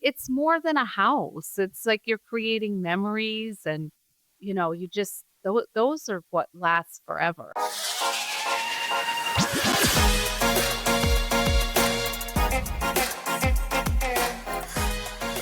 it's more than a house. It's like you're creating memories and, you just, those are what lasts forever.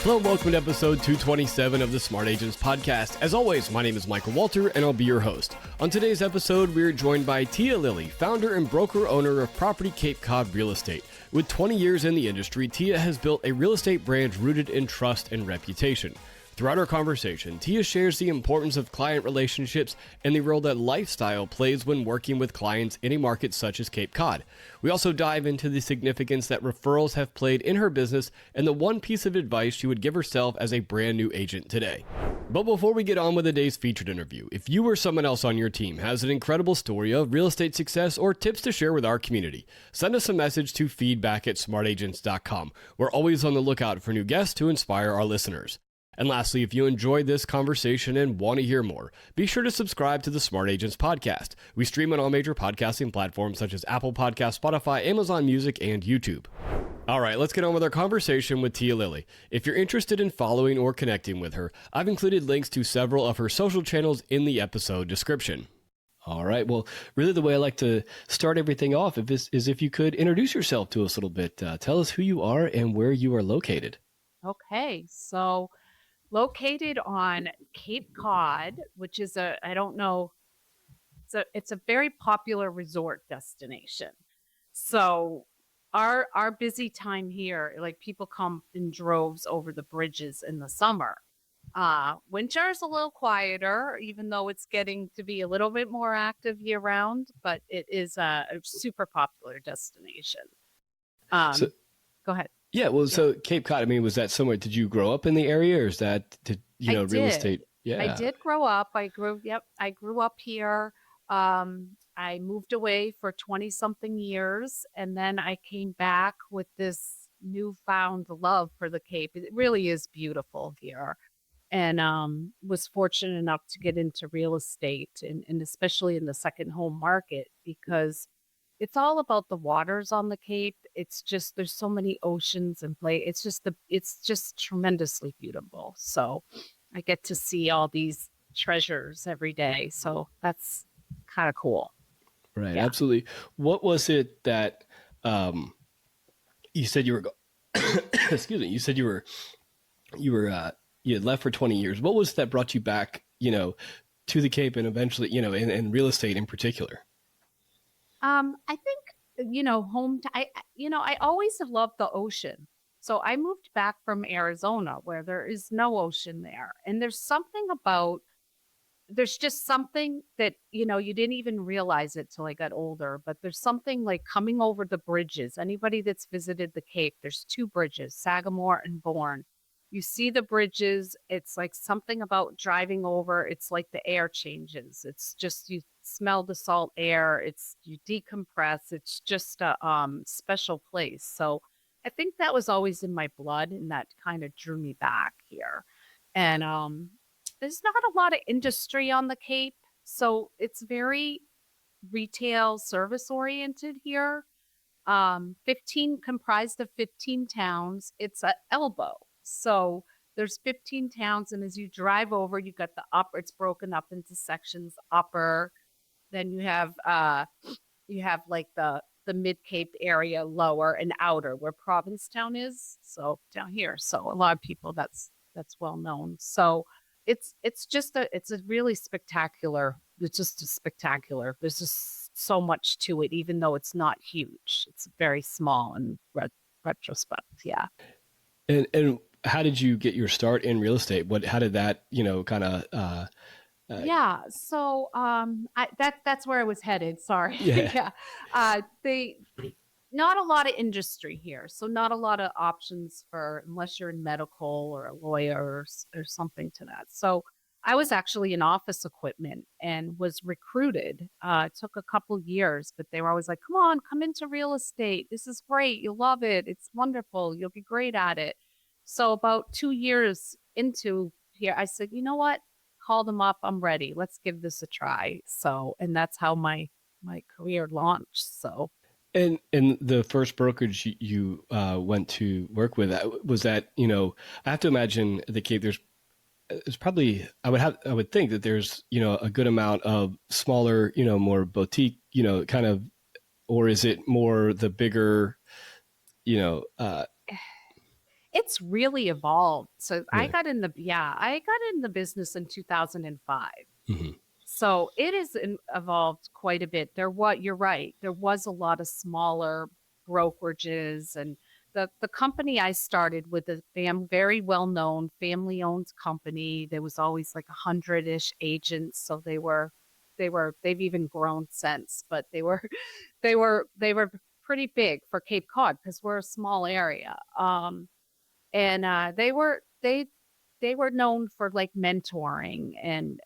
Hello and welcome to episode 227 of the Smart Agents Podcast. As always, my name is Michael Walter and I'll be your host. On today's episode, we're joined by Tia Lilly, founder and broker owner of Property Cape Cod Real Estate. With 20 years in the industry, Tia has built a real estate brand rooted in trust and reputation. Throughout our conversation, Tia shares the importance of client relationships and the role that lifestyle plays when working with clients in a market such as Cape Cod. We also dive into the significance that referrals have played in her business and the one piece of advice she would give herself as a brand new agent today. But before we get on with the day's featured interview, if you or someone else on your team has an incredible story of real estate success or tips to share with our community, send us a message to feedback@smartagents.com. We're always on the lookout for new guests to inspire our listeners. And lastly, if you enjoyed this conversation and want to hear more, be sure to subscribe to the Smart Agents Podcast. We stream on all major podcasting platforms such as Apple Podcasts, Spotify, Amazon Music, and YouTube. All right, let's get on with our conversation with Tia Lilly. If you're interested in following or connecting with her, I've included links to several of her social channels in the episode description. All right, well, really the way I like to start everything off is if you could introduce yourself to us a little bit. Tell us who you are and where you are located. Okay, so located on Cape Cod, which is it's a very popular resort destination. So our busy time here, like people come in droves over the bridges in the summer. Winter is a little quieter, even though it's getting to be a little bit more active year round, but it is a super popular destination. Go ahead. Yeah, well, so Cape Cod, I mean, was that somewhere, did you grow up in the area or is that, real estate? Yeah. I did grow up. I grew up here. I moved away for 20 something years and then I came back with this newfound love for the Cape. It really is beautiful here. And was fortunate enough to get into real estate and especially in the second home market because it's all about the waters on the Cape. It's just, there's so many oceans and play. It's just tremendously beautiful. So I get to see all these treasures every day. So that's kind of cool. Right. Yeah. Absolutely. What was it that, you said you were, excuse me, you said you had left for 20 years. What was it that brought you back, to the Cape and eventually, in real estate in particular? I think, I always have loved the ocean. So I moved back from Arizona where there is no ocean there. And there's just something that, you didn't even realize it till I got older, but there's something like coming over the bridges. Anybody that's visited the Cape, there's two bridges, Sagamore and Bourne. You see the bridges. It's like something about driving over. It's like the air changes. It's just, you smell the salt air. You decompress. It's just a special place. So I think that was always in my blood and that kind of drew me back here. And there's not a lot of industry on the Cape. So it's very retail service oriented here. 15 comprised of 15 towns. It's an elbow. So there's 15 towns, and as you drive over, you got the upper. It's broken up into sections. Upper, then you have like the Mid Cape area, lower, and outer, where Provincetown is. So down here, so a lot of people that's well known. So it's a really spectacular. It's just a spectacular. There's just so much to it, even though it's not huge. It's very small in retrospect. Yeah. And how did you get your start in real estate? How did that, kind of, yeah. So, that's where I was headed. Sorry. Yeah. Not a lot of industry here. So not a lot of options unless you're in medical or a lawyer or something to that. So I was actually in office equipment and was recruited. It took a couple years, but they were always like, come into real estate. This is great. You'll love it. It's wonderful. You'll be great at it. So about 2 years into here, I said, you know what? Call them up. I'm ready. Let's give this a try. So, and that's how my career launched. So And the first brokerage you went to work with, was that, I have to imagine at the Cape there's probably, I would think that there's, a good amount of smaller, more boutique, kind of, or is it more the bigger, you know, uh, It's really evolved. So really? I got in the business in 2005. Hmm. So it has evolved quite a bit. You're right. There was a lot of smaller brokerages, and the company I started with a very well known family owned company. There was always like 100-ish agents. So they've even grown since, but they were pretty big for Cape Cod because we're a small area. And they were known for like mentoring, and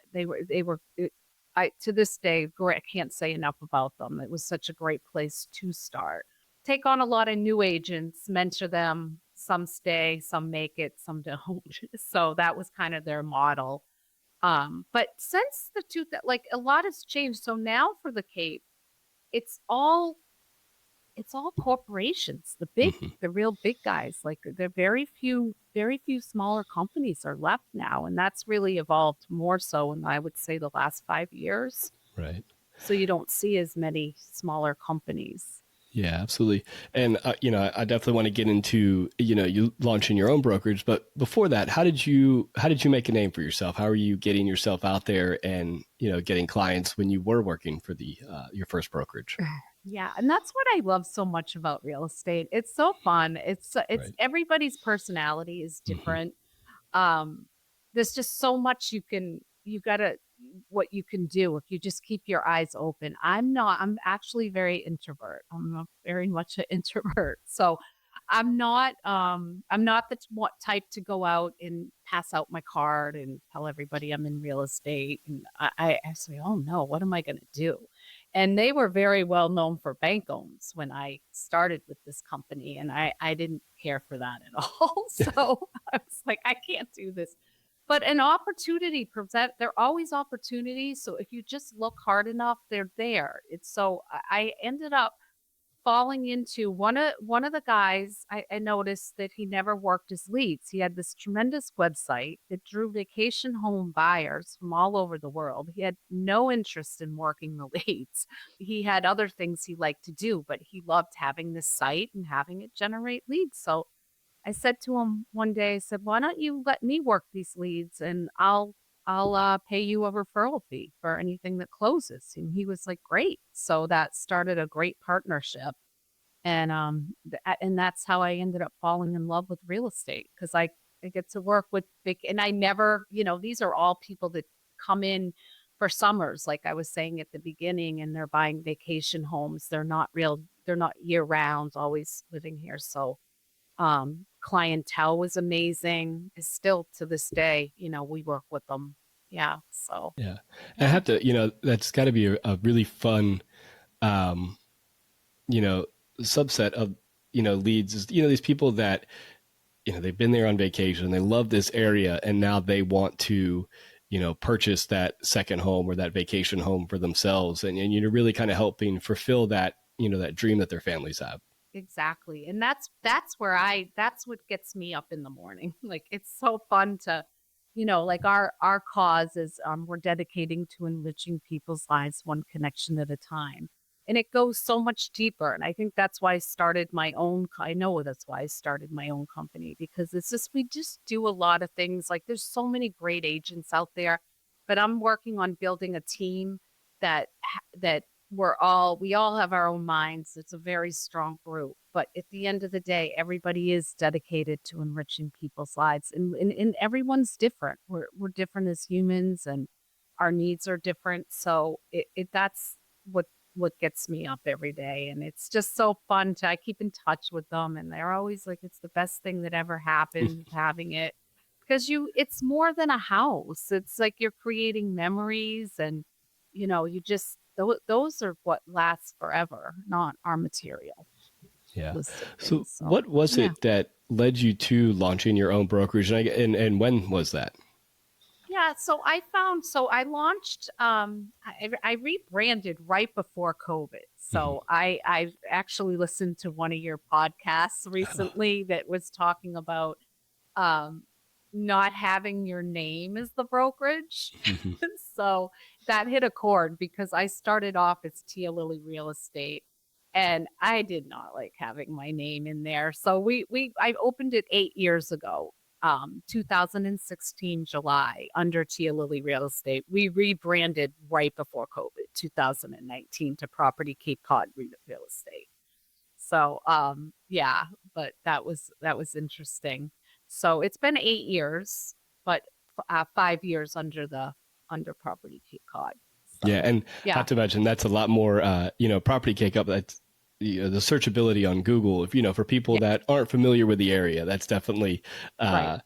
I to this day I can't say enough about them. It was such a great place to start. Take on a lot of new agents, mentor them. Some stay, some make it, some don't. So that was kind of their model. But since the two that like a lot has changed. So now for the Cape, it's all it's all corporations, Hmm. the real big guys. Like there are very few smaller companies are left now. And that's really evolved more so in, I would say, the last 5 years. Right. So you don't see as many smaller companies. Yeah, absolutely. And, I definitely want to get into, you launching your own brokerage, but before that, how did you make a name for yourself? How are you getting yourself out there and, getting clients when you were working for your first brokerage? Yeah, and that's what I love so much about real estate. It's so fun. It's Right. everybody's personality is Hmm. different. Um, there's just so much you gotta what you can do if you just keep your eyes open. I'm actually very introvert. Very much an introvert. So I'm not the type to go out and pass out my card and tell everybody I'm in real estate. And I say, oh no, what am I gonna do? And they were very well known for bank owns when I started with this company. And I didn't care for that at all. So I was like, I can't do this. But an opportunity there are always opportunities. So if you just look hard enough, they're there. It's so I ended up falling into one of the guys. I noticed that he never worked his leads. He had this tremendous website that drew vacation home buyers from all over the world. He had no interest in working the leads. He had other things he liked to do, but he loved having this site and having it generate leads. So I said to him one day, I said, "Why don't you let me work these leads, and I'll pay you a referral fee for anything that closes." And he was like, "Great." So that started a great partnership. And and that's how I ended up falling in love with real estate, because I get to work with big, and I never, these are all people that come in for summers, like I was saying at the beginning, and they're buying vacation homes. They're not year round, always living here. So clientele was amazing. Is still to this day, we work with them. Yeah. So Yeah. And I yeah. have to, that's got to be a really fun, um, you know, subset of, leads is, these people that, they've been there on vacation, they love this area, and now they want to, purchase that second home or that vacation home for themselves. And you're really kind of helping fulfill that, that dream that their families have. Exactly. And that's what gets me up in the morning. Like it's so fun to, like our cause is we're dedicating to enriching people's lives one connection at a time. And it goes so much deeper. And I think that's why I know that's why I started my own company, because we just do a lot of things. Like there's so many great agents out there, but I'm working on building a team that we all have our own minds. It's a very strong group. But at the end of the day, everybody is dedicated to enriching people's lives. And everyone's different. We're different as humans, and our needs are different. So that's what gets me up every day. And it's just so fun I keep in touch with them, and they're always like, it's the best thing that ever happened having it. Because it's more than a house. It's like you're creating memories, and you just those are what lasts forever, not our Yeah. materialistic So things. So what was yeah. it that led you to launching your own brokerage? And when was that? Yeah, so I launched I rebranded right before COVID. So I actually listened to one of your podcasts recently that was talking about um, not having your name as the brokerage. Mhm. So that hit a chord because I started off as Tia Lilly Real Estate and I did not like having my name in there. So I opened it 8 years ago, 2016 July under Tia Lilly Real Estate. We rebranded right before COVID, 2019 to Property Cape Cod Real Estate. So, yeah, but that was interesting. So it's been 8 years, but 5 years under Property Cape Cod. Yeah, So, and yeah, not to mention that's a lot more, property cake up. That's the searchability on Google. If for people yeah, that aren't familiar with the area, that's definitely right, uh,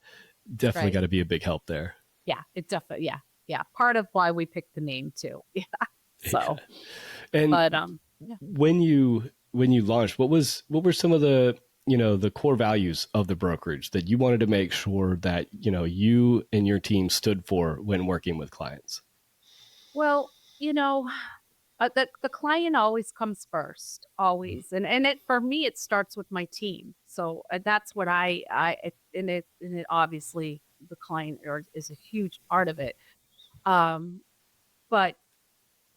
definitely right. got to be a big help there. Yeah, it definitely, yeah, yeah. Part of why we picked the name too. Yeah. Yeah. So, And but yeah. when you launched, what were some of the core values of the brokerage that you wanted to make sure that you and your team stood for when working with clients? Well, the client always comes first, always, and it for me it starts with my team. So that's what and it obviously the client is a huge part of it. Um, but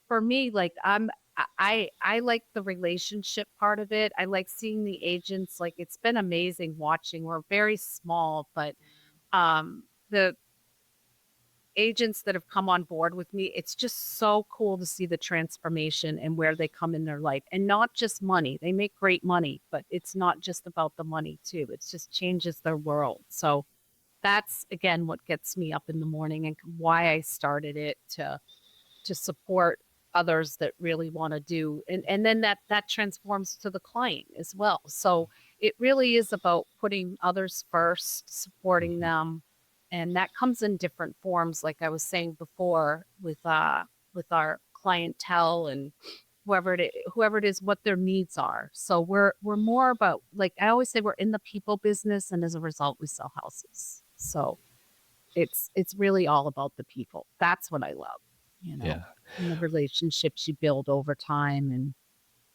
for me, like I like the relationship part of it. I like seeing the agents. Like it's been amazing watching. We're very small, but the agents that have come on board with me, it's just so cool to see the transformation and where they come in their life. And not just money. They make great money, but it's not just about the money too. It just changes their world. So that's again what gets me up in the morning and why I started it to support others that really want to do and then that transforms to the client as well. So it really is about putting others first, supporting Mhm. them, and that comes in different forms like I was saying before with our clientele and whoever it is what their needs are. So we're more about, like I always say, we're in the people business, and as a result we sell houses. So it's really all about the people. That's what I love, you know, Yeah. and the relationships you build over time and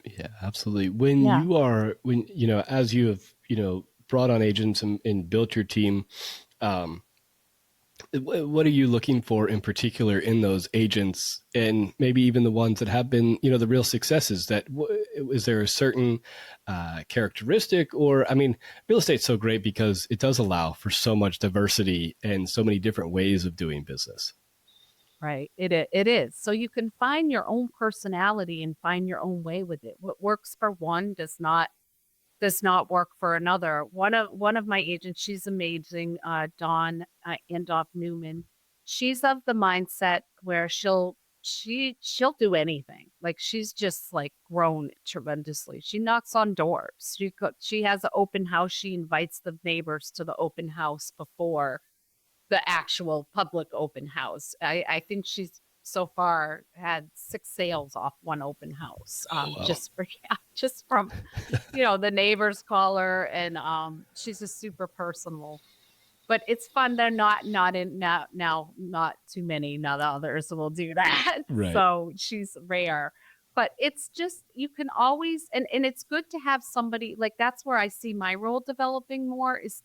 Yeah, absolutely. When yeah. you are, when, as you have, brought on agents and built your team, um, what are you looking for in particular in those agents and maybe even the ones that have been, the real successes that, is there a certain characteristic or, I mean, real estate's so great because it does allow for so much diversity and so many different ways of doing business. Right. It is. So you can find your own personality and find your own way with it. What works for one does not work for another. One of my agents, she's amazing, Dawn Andoff Newman. She's of the mindset where she'll do anything. Like she's just like grown tremendously. She knocks on doors. She has an open house. She invites the neighbors to the open house before the actual public open house. I think she's so far had 6 sales off one open house. Oh, wow. Just for yeah, just from the neighbors call her, and she's a super personal. But it's fun. They're not in now. Not too many. Not others will do that. Right. So she's rare. But it's just you can always and it's good to have somebody like that's where I see my role developing more is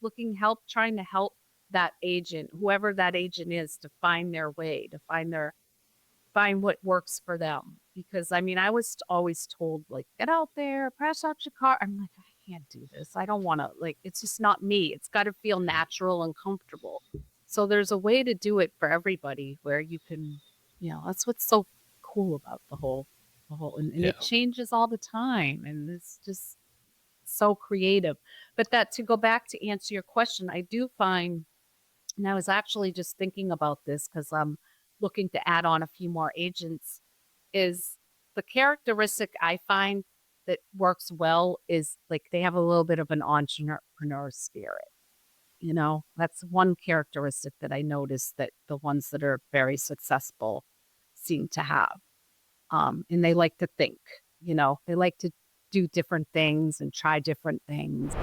trying to help that agent, whoever that agent is, to find their way, to find what works for them. Because I mean, I was always told, like, get out there, press out your car. I'm like, I can't do this. I don't want to, like, it's just not me. It's got to feel natural and comfortable. So there's a way to do it for everybody where you can, that's what's so cool about and Yeah. it changes all the time. And it's just so creative. But that to go back to answer your question, I do find, and I was actually just thinking about this because I'm looking to add on a few more agents, is the characteristic I find that works well is like they have a little bit of an entrepreneur spirit. That's one characteristic that I noticed that the ones that are very successful seem to have. And they like to think, they like to do different things and try different things.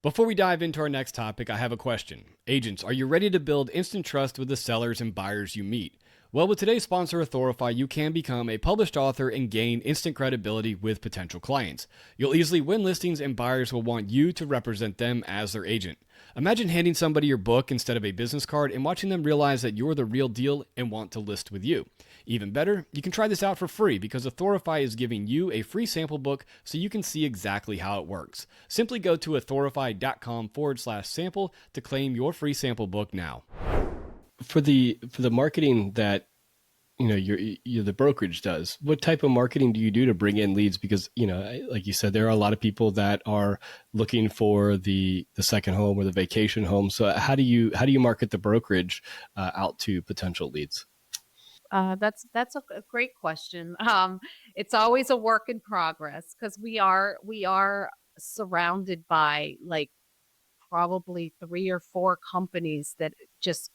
Before we dive into our next topic, I have a question. Agents, are you ready to build instant trust with the sellers and buyers you meet? Well, with today's sponsor, Authorify, you can become a published author and gain instant credibility with potential clients. You'll easily win listings, and buyers will want you to represent them as their agent. Imagine handing somebody your book instead of a business card and watching them realize that you're the real deal and want to list with you. Even better, you can try this out for free because Authorify is giving you a free sample book so you can see exactly how it works. Simply go to authorify.com/sample to claim your free sample book now. For the marketing that the brokerage does, what type of marketing do you do to bring in leads? Because like you said, there are a lot of people that are looking for the second home or the vacation home. So how do you market the brokerage out to potential leads? That's a great question. It's always a work in progress because we are surrounded by like probably 3 or 4 companies that just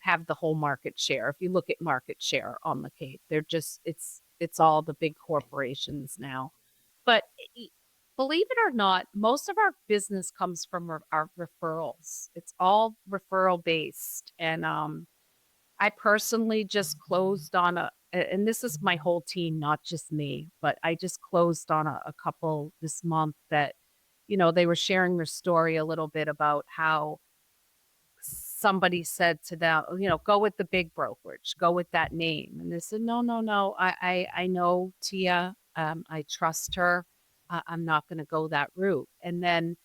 have the whole market share. If you look at market share on the Cape, they're just it's all the big corporations now. But e- believe it or not, most of our business comes from our referrals. It's all referral based, and I personally just closed on and this is my whole team, not just me, but I just closed on a couple this month that, they were sharing their story a little bit about how somebody said to them, go with the big brokerage, go with that name. And they said, no, no, no. I know Tia. I trust her. I'm not going to go that route. And then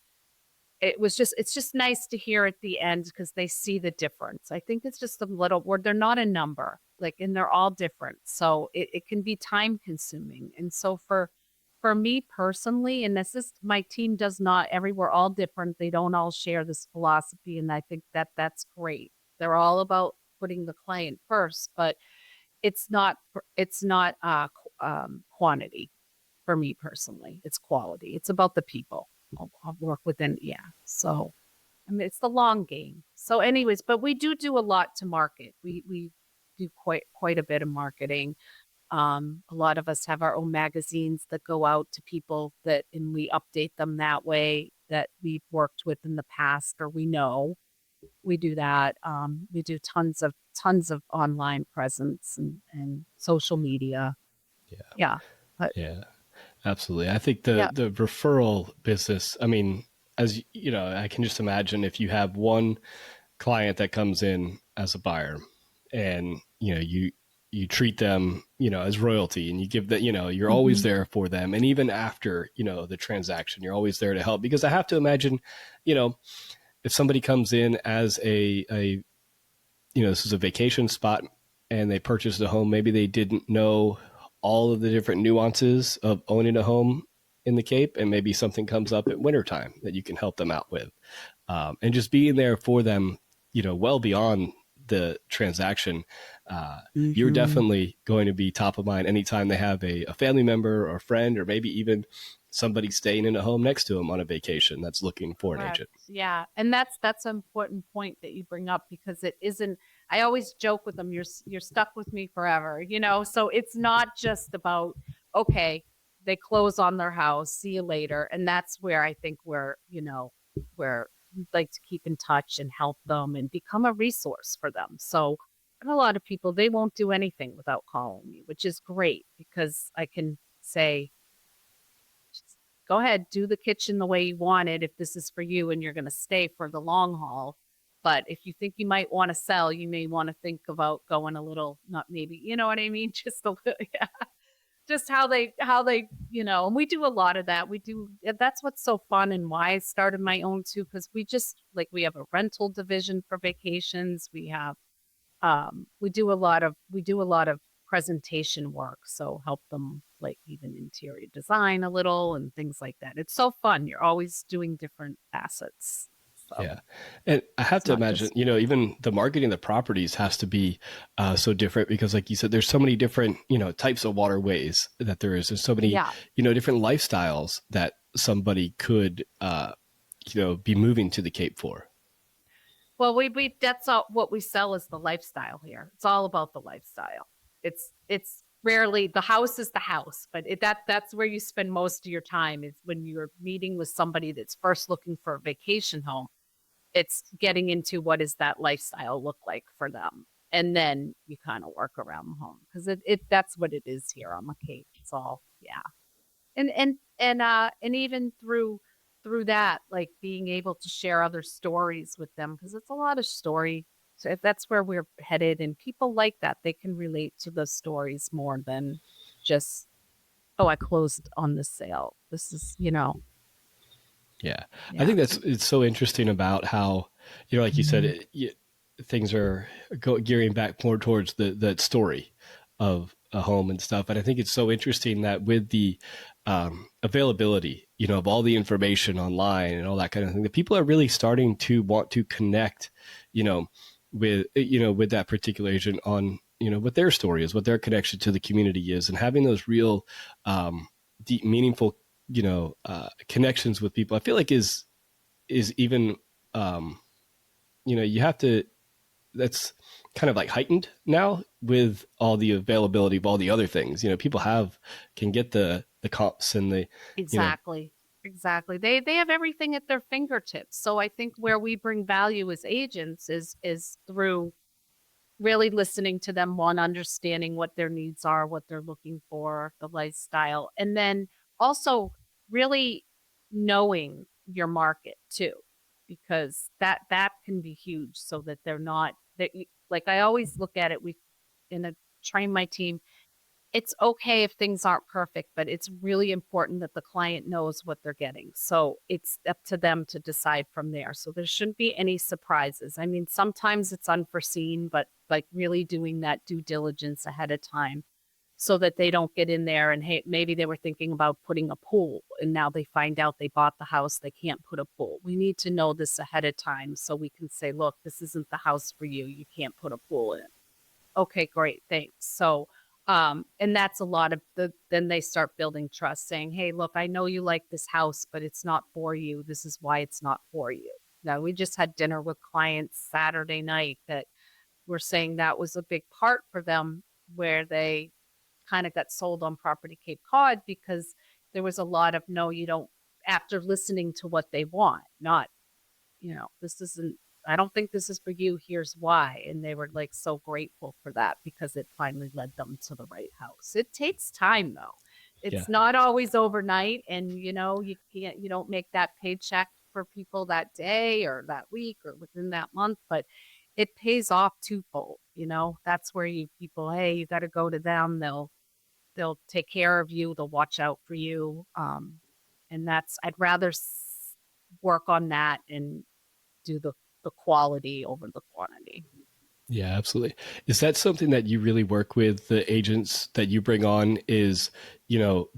it's just nice to hear at the end because they see the difference. I think it's just a little word. They're not a number, like, and they're all different. So it can be time consuming. And so for me personally, and this is my team does not we're all different. They don't all share this philosophy. And I think that that's great. They're all about putting the client first, but it's not quantity for me personally. It's quality. It's about the people. I'll work within, yeah. So, I mean, it's the long game. So, anyways, but we do a lot to market. We do quite a bit of marketing. A lot of us have our own magazines that go out to people and we update them that way that we've worked with in the past or we know. We do that. We do tons of online presence and social media. Yeah. Yeah. But Yeah. Absolutely. I think yeah. the referral business, I mean, as you know, I can just imagine if you have one client that comes in as a buyer and, you treat them, as royalty and you give that, you're always Hmm. there for them. And even after, the transaction, you're always there to help because I have to imagine, you know, if somebody comes in as this is a vacation spot and they purchased a home, maybe they didn't know all of the different nuances of owning a home in the Cape, and maybe something comes up at wintertime that you can help them out with. And just being there for them, well beyond the transaction, you're Hmm. definitely going to be top of mind anytime they have a family member or friend, or maybe even somebody staying in a home next to them on a vacation that's looking for an Correct. agent. Yeah. And that's an important point that you bring up because it isn't I always joke with them, you're stuck with me forever. So it's not just about, okay, they close on their house, see you later. And that's where I think where we'd like to keep in touch and help them and become a resource for them. So and a lot of people they won't do anything without calling me, which is great because I can say, just go ahead, do the kitchen the way you want it if this is for you and you're going to stay for the long haul. But if you think you might want to sell, you may want to think about going a little, not maybe, you know what I mean? Just a little, yeah. Just and we do a lot of that. That's what's so fun and why I started my own too, because we have a rental division for vacations. We do a lot of presentation work, so help them like even interior design a little and things like that. It's so fun. You're always doing different assets. So Yeah. And I have it's to not imagine, just even the marketing of the properties has to be so different because, like you said, there's so many different, types of waterways that there is. There's so many, yeah. different lifestyles that somebody could, be moving to the Cape for. Well, we that's all what we sell is the lifestyle here. It's all about the lifestyle. It's rarely the house is the house, but that's where you spend most of your time is when you're meeting with somebody that's first looking for a vacation home. It's getting into what does that lifestyle look like for them. and then you kind of work around the home because that's what it is here on the Cape. It's all, yeah. And even through that, like being able to share other stories with them, because it's a lot of story. So if that's where we're headed, and people like that, they can relate to the stories more than just, oh, I closed on this sale. This is, Yeah. I yeah. think it's so interesting about how, like you said, things are gearing back more towards that story of a home and stuff. And I think it's so interesting that with the availability, of all the information online and all that kind of thing, that people are really starting to want to connect, with that particular agent on, what their story is, what their connection to the community is, and having those real deep, meaningful connections with people. I feel like is even you have to, that's kind of like heightened now with all the availability of all the other things. People can get the comps and the you know Exactly. Exactly. They have everything at their fingertips. So I think where we bring value as agents is through really listening to them, one, understanding what their needs are, what they're looking for, the lifestyle, and then also really knowing your market too, because that can be huge so that they're not that you, like I always look at it, we in a train my team, it's okay if things aren't perfect, but it's really important that the client knows what they're getting. So it's up to them to decide from there. So there shouldn't be any surprises. I mean, sometimes it's unforeseen, but like really doing that due diligence ahead of time so that they don't get in there and, hey, maybe they were thinking about putting a pool and now they find out they bought the house, they can't put a pool. We need to know this ahead of time so we can say, look, this isn't the house for you. You can't put a pool in. Okay, great, thanks. So, and that's a lot of then they start building trust, saying, hey, look, I know you like this house, but it's not for you. This is why it's not for you. Now, we just had dinner with clients Saturday night that were saying that was a big part for them where they kind of got sold on property Cape Cod because there was a lot of, no, you don't, after listening to what they want, not, this isn't, I don't think this is for you. Here's why. And they were like so grateful for that because it finally led them to the right house. It takes time though. yeah It's not always overnight. And you don't make that paycheck for people that day or that week or within that month, but it pays off twofold. That's where people, hey, you got to go to them. They'll take care of you. They'll watch out for you. And I'd rather work on that and do the quality over the quantity. Yeah, absolutely. Is that something that you really work with the agents that you bring on, is,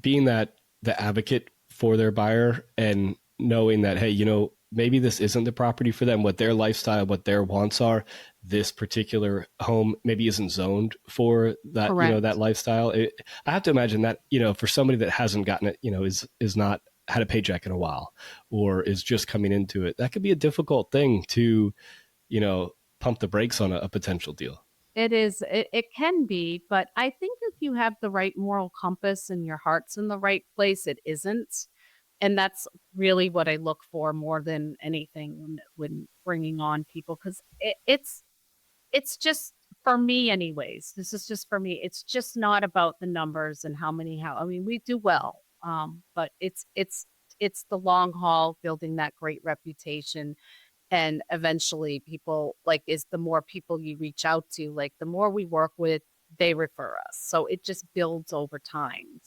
being that the advocate for their buyer and knowing that, hey, maybe this isn't the property for them, what their lifestyle, what their wants are. This particular home maybe isn't zoned for that, that Correct. lifestyle. I have to imagine that, for somebody that hasn't gotten it, is not had a paycheck in a while or is just coming into it, that could be a difficult thing to, you know, pump the brakes on a potential deal. It is, it can be, but I think if you have the right moral compass and your heart's in the right place, it isn't. And that's really what I look for more than anything when bringing on people, because it's just for me anyways. This is just for me. It's just not about the numbers and how I mean, we do well. But it's the long haul, building that great reputation. And eventually people like is the more people you reach out to, like the more we work with, they refer us. So it just builds over time.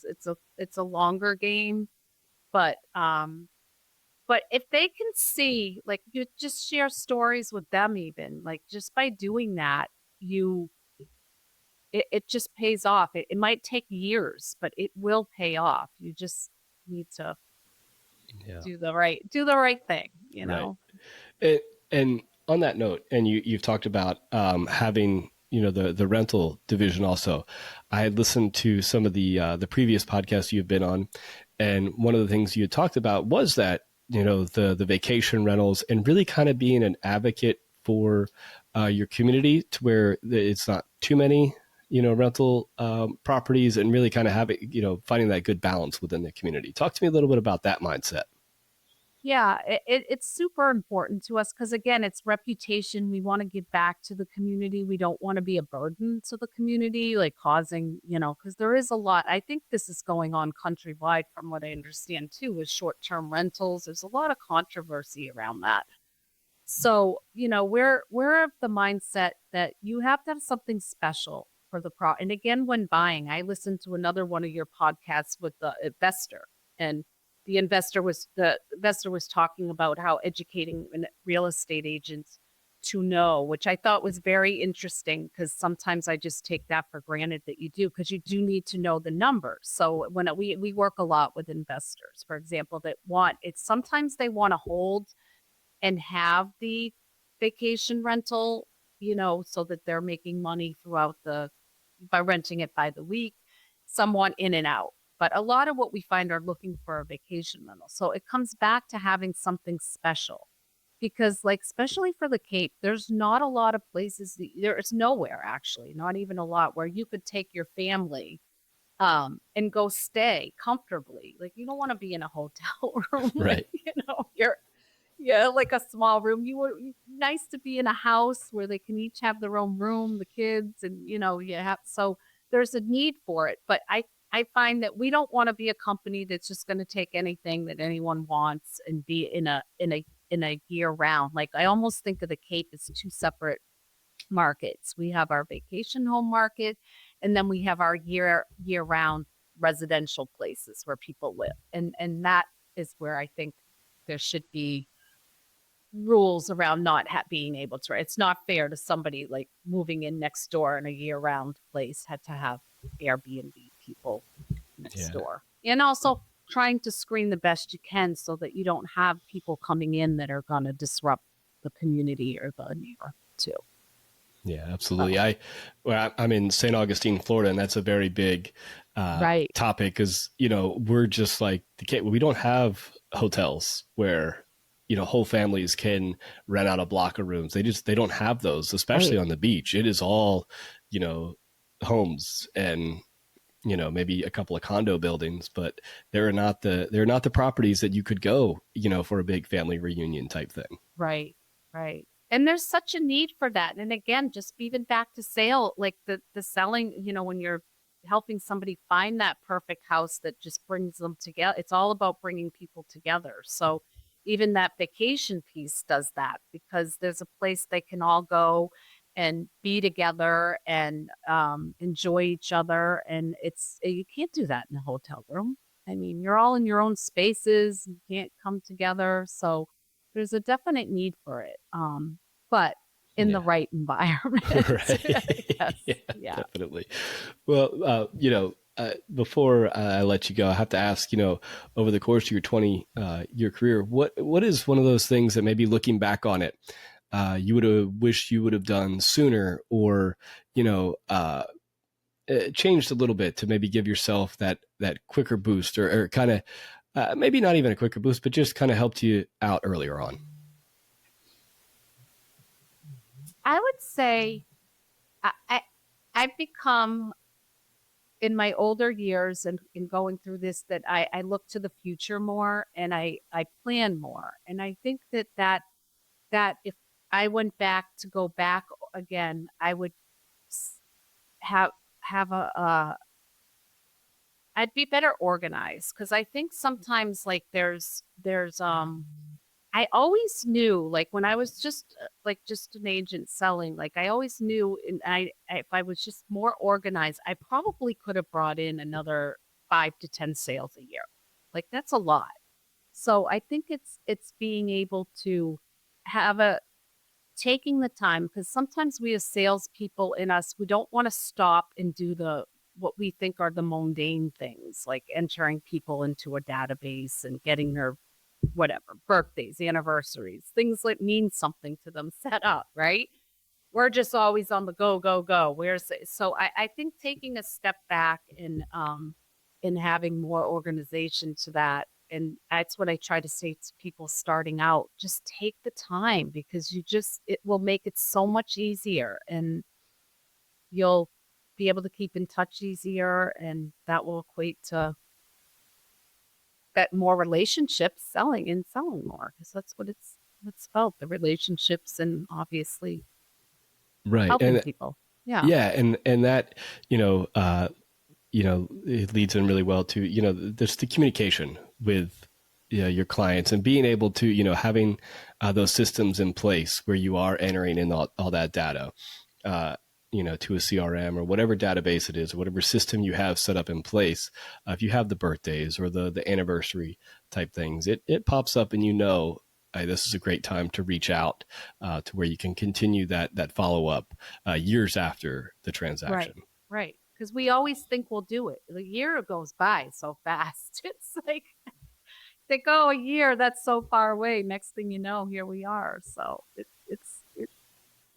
It's a longer game, but if they can see, like you just share stories with them, even like just by doing that, you it just pays off. It might take years, but it will pay off. You just need to Yeah. do the right thing, Right. It, and on that note, and you've talked about having, the rental division also. I had listened to some of the previous podcasts you've been on, and one of the things you had talked about was that, the vacation rentals and really kind of being an advocate for your community to where it's not too many, rental properties, and really kind of having, finding that good balance within the community. Talk to me a little bit about that mindset. Yeah, it's super important to us because again, it's reputation. We want to give back to the community. We don't want to be a burden to the community, like causing, because there is a lot. I think this is going on countrywide, from what I understand too, with short-term rentals. There's a lot of controversy around that. So, we're of the mindset that you have to have something special for the and again, when buying, I listened to another one of your podcasts with the investor, and the investor was talking about how educating real estate agents to know, which I thought was very interesting because sometimes I just take that for granted that you do, because you do need to know the numbers. So when we work a lot with investors, for example, that want it's sometimes they want to hold and have the vacation rental, so that they're making money throughout by renting it by the week, someone in and out. But a lot of what we find are looking for a vacation rental. So it comes back to having something special because, like, especially for the Cape, there's not a lot of places there's nowhere actually, not even a lot where you could take your family and go stay comfortably. Like, you don't want to be in a hotel room with, Right. your yeah, like a small room. Nice to be in a house where they can each have their own room, the kids, and you have so there's a need for it. But I find that we don't want to be a company that's just going to take anything that anyone wants and be in a year round. Like, I almost think of the Cape as two separate markets. We have our vacation home market, and then we have our year round residential places where people live. And that is where I think there should be rules around not being able to. It's not fair to somebody like moving in next door in a year-round place had to have Airbnb people next Yeah. door. And also trying to screen the best you can so that you don't have people coming in that are going to disrupt the community or the neighborhood too. Yeah, absolutely. So, I'm in St. Augustine, Florida, and that's a very big right, topic because we're just like we don't have hotels where whole families can rent out a block of rooms. They don't have those, especially right, on the beach. It is all you know homes and maybe a couple of condo buildings, but they're not the properties that you could go for a big family reunion type thing. right, right. And there's such a need for that. And again, just even back to sale, like the selling, when you're helping somebody find that perfect house that just brings them together. It's all about bringing people together. So even that vacation piece does that because there's a place they can all go and be together and enjoy each other. And you can't do that in a hotel room. I mean, you're all in your own spaces. You can't come together. So there's a definite need for it, but in the Yeah. right environment, I Right. guess. Yeah, Yeah. definitely. Well, before I let you go, I have to ask, over the course of your 20 year career, what is one of those things that maybe looking back on it, you would have wished you would have done sooner, or you know, uh, changed a little bit to maybe give yourself that quicker boost, or kind of maybe not even a quicker boost, but just kind of helped you out earlier on. I would say I've become in my older years and in going through this that I look to the future more and I plan more. And I think that if I went back to go back again, I would s- have have I'd be better organized because I think sometimes like there's I always knew like when I was just an agent selling, like I always knew and if I was just more organized, I probably could have brought in another 5 to 10 sales a year. Like that's a lot. So I think it's being able to have a taking the time because sometimes we as salespeople in us, we don't want to stop and do the what we think are the mundane things, like entering people into a database and getting their whatever birthdays, anniversaries, things that mean something to them set up, right? We're just always on the go, go, go. So I think taking a step back and having more organization to that. And that's what I try to say to people starting out. Just take the time because it will make it so much easier and you'll be able to keep in touch easier and that will equate to that more relationships selling more, because that's what it's about, the relationships and obviously Right. helping people. Yeah. Yeah, and that, it leads in really well to, there's the communication with your clients and being able to, having those systems in place where you are entering in all that data, to a CRM or whatever database it is, or whatever system you have set up in place. If you have the birthdays or the anniversary type things, it pops up and this is a great time to reach out to where you can continue that follow up years after the transaction. Right. Because we always think we'll do it. The year goes by so fast. It's like, a year, that's so far away. Next thing you know, here we are. So it's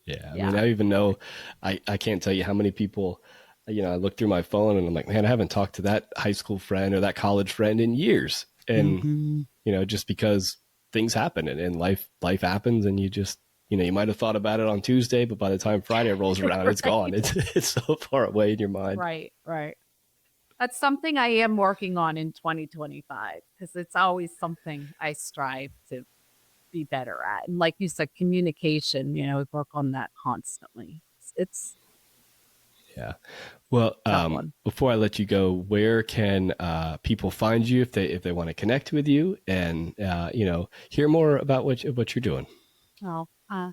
Yeah. I yeah. mean, I even know, I can't tell you how many people, I look through my phone and I'm like, man, I haven't talked to that high school friend or that college friend in years. And, just because things happen and life happens and you just, you might have thought about it on Tuesday, but by the time Friday rolls around, it's gone. It's so far away in your mind. Right. That's something I am working on in 2025, because it's always something I strive to be better at. And like you said, communication, we work on that constantly. It's yeah. Well, before I let you go, where can people find you if they want to connect with you and hear more about what you're doing? Oh,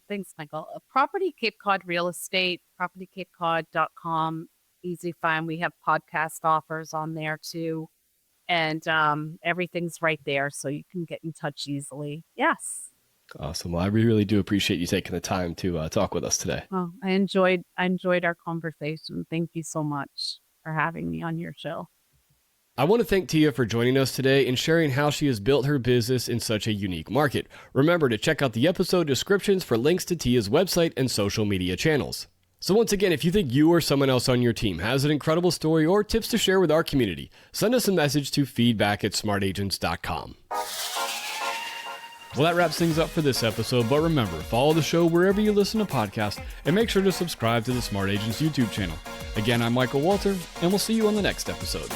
thanks, Michael. Property Cape Cod Real Estate, propertycapecod.com. Easy find. We have podcast offers on there too. And everything's right there, so you can get in touch easily. Yes. Awesome. Well, I really do appreciate you taking the time to talk with us today. Oh, I enjoyed our conversation. Thank you so much for having me on your show. I want to thank Tia for joining us today and sharing how she has built her business in such a unique market. Remember to check out the episode descriptions for links to Tia's website and social media channels. So once again, if you think you or someone else on your team has an incredible story or tips to share with our community, send us a message to feedback@smartagents.com. Well, that wraps things up for this episode, but remember, follow the show wherever you listen to podcasts and make sure to subscribe to the Smart Agents YouTube channel. Again, I'm Michael Walter, and we'll see you on the next episode.